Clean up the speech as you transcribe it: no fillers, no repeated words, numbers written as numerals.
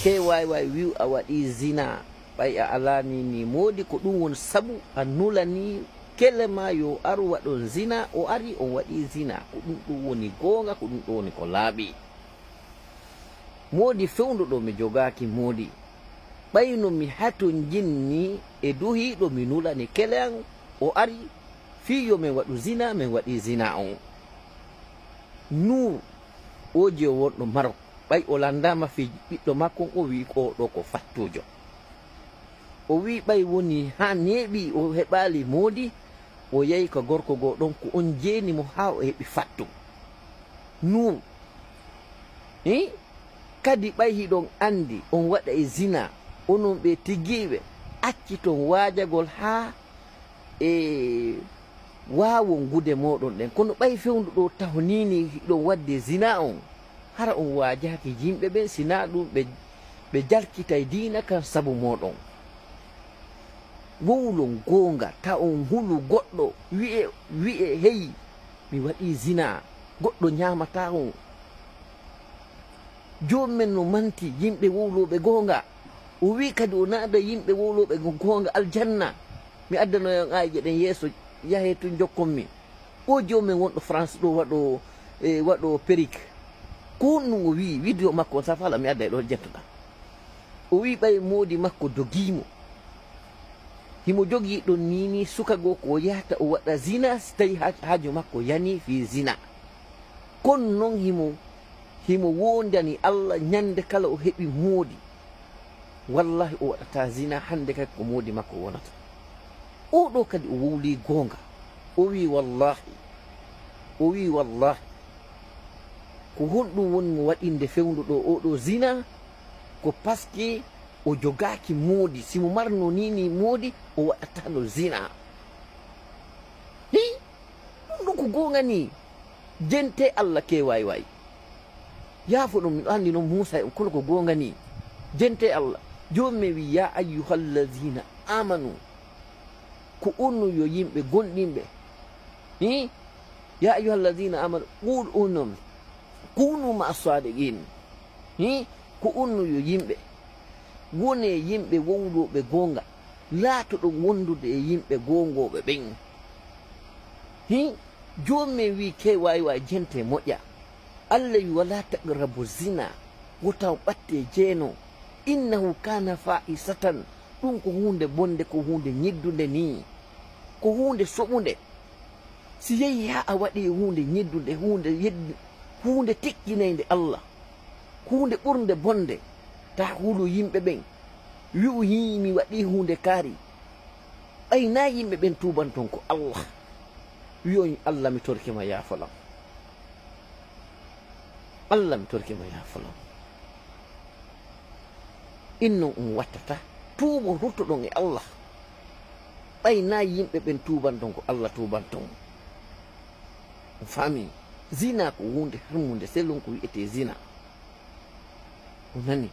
KYY wi'u a waɗi zina ɓay a alani ni modi ko ɗum won sabu a nulani kele ma yo aru waɗon zina o ari on waɗi zina ko ɗum ɗum woni gonga ko ɗum ɗo woni ko laaɓi modi fewnuɗo mi jogaki modi ɓayno mi hato jinni e duhiɗo mi nulani kele an o ari fiyo min waɗu zina min waɗi zina on nur o je wonɗo Marok ɓay o landama fi ɓiɗɗo makko o wi ko ɗo ko fattujo o wi ɓay woni ha neeɓi o heɓali modi o yehi ko gorko go ɗon ko on jeni mo ha o heɓi fattu nur kadi ɓay hiɗon andi on waɗa e zina onon ɓe tiggiɓe acci ton wajagol ha e wawon gude moɗon ɗen kono ɓay fewndu ɗo tawnini hiɗon wadde zina on hara on wajaki yimɓe ɓe sina ɗum ɓe jalkitay dina kan sabu moɗon wowlon gonga ta on hulu goɗɗo wi'e hey mi waɗi zina goɗɗo ñamata on jomumen no manti yimɓe wowloɓe gonga o wi kadi o naada yimɓe wowloɓe gonga aljanna mi addanoyon ayje ɗen yeeso yahe to jokkonmi o jomumen wonɗo France ɗo waɗo perique ko honɗum o wi vidéo makko on safala mi adda e ɗo jettoɗa o wi ɓay modi makko dogimo himo jogui ɗon nini sukago ko yahata o waɗa zina so tawi haaju makko yani fi zina kono noon himo wondani Allah ñande kala o heɓi moodi wallahi o waɗata zina hande kadi ko moodi makko wonata oɗo kadi o wowli gonga o wi wallahi ko honɗum woni mo waɗinde fewnduɗo oɗo zina ko paske o jogaki moodi simo marno nini moodi o waɗatano zina ɗum ɗo ko gonga ni jente Allah KYY yaafo ɗum miɗo andi noon Musa en kono ko gonga ni jente Allah jomum wi ya ayyuhallazina amanu ko onno yo yimɓe gonɗinɓe ya ayyuhallazina amanu qul onon kunu ma sadiqin ko onno yo yimɓe wone yimɓe wowloɓe gonga laatoɗo wondude e yimɓe gongoɓe ɓen jomumen wi KYY jente moƴƴa Allah wi wala taqrabu zina wotaw ɓatte jeeno innahu kana fa'isatan ɗum ko hunde bonde ko hunde ñiddude ni ko hunde soɓude si yehi ha a waɗi hunde ñiddude hunde tikkinayde Allah hunde ɓurde bonde ta hulu yimɓe ɓen wi'u mi waɗi hunde kaari ɓayna yimɓe ɓen tuban ton ko Allah wi'on Allah mi torkima yaafolam Allah mi torkima yaafolam innon wattata tuubo ruttoɗon e Allah ɓayna yimɓe ɓen tuban ton ko Allah tuban ton fami zina ko hunde harmude sellon ko wi'ete zina o nani